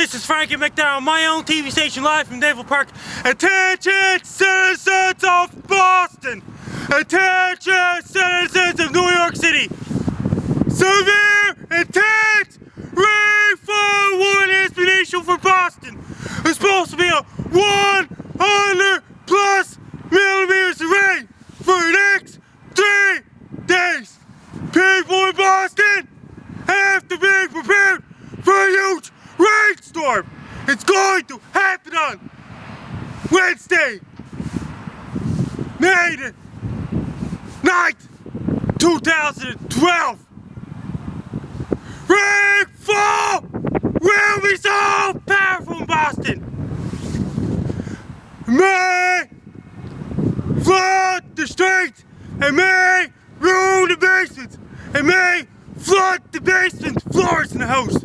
This is Frankie McDowell, my own TV station live from Naval Park. Attention citizens of Boston! Attention citizens of New York City! Severe intense rainfall warning is being issued for Boston. It's supposed to be a 100 plus millimeters of rain for the next 3 days. People in Boston have to be prepared for a huge rainstorm. It's going to happen on Wednesday, May the 9th, 2012. Rainfall will be so powerful in Boston. It may flood the streets. It may ruin the basements. It may flood the basement floors in the house.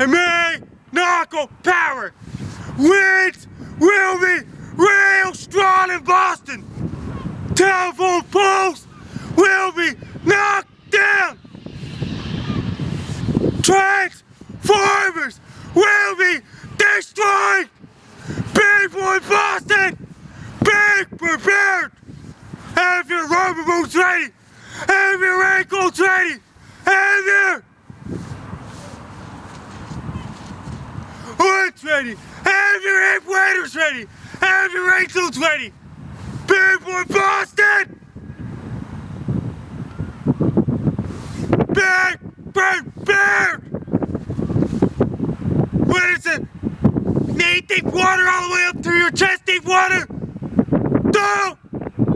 It may knock off power. Winds will be real strong in Boston. Telephone poles will be knocked down. Transformers will be destroyed. People in Boston, be prepared. Have your rubber boots ready. Have your raincoats ready. Have your hoods ready. Have your hip waders ready. Have your raincoats ready. People in Boston, be prepared. What is it? Knee deep water all the way up to your chest deep water. Don't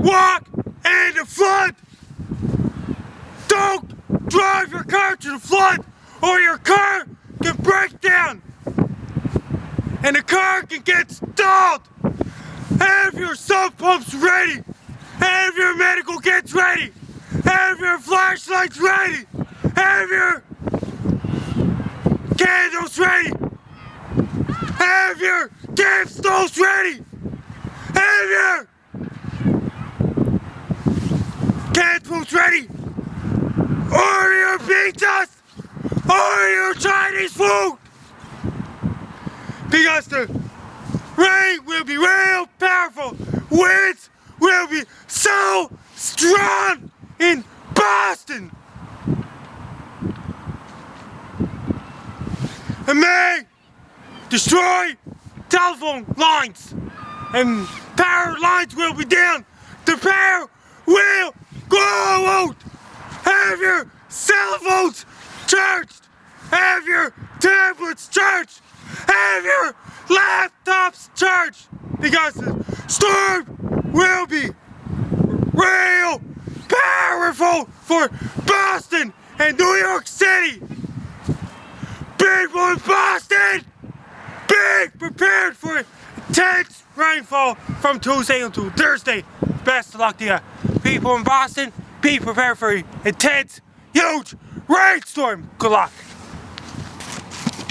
walk in the flood. Don't drive your car to the flood, or your car can break down and the car can get stalled. Have your sump pumps ready. Have your medical kits ready. Have your flashlights ready. Have your candles ready. Have your camp stoves ready. Have your canned foods ready. Order your pizzas. Order your Chinese food. Because the rain will be real powerful. Winds will be so strong in Boston. It may destroy telephone lines, and power lines will be down. The power will go out. Have your cell phones charged. Have your tablets charged. Have your laptops charged. Because the storm will be real powerful for Boston and New York City. People in Boston, be prepared for intense rainfall from Tuesday until Thursday. Best of luck to you. People in Boston, be prepared for intense, huge rainstorm. Good luck.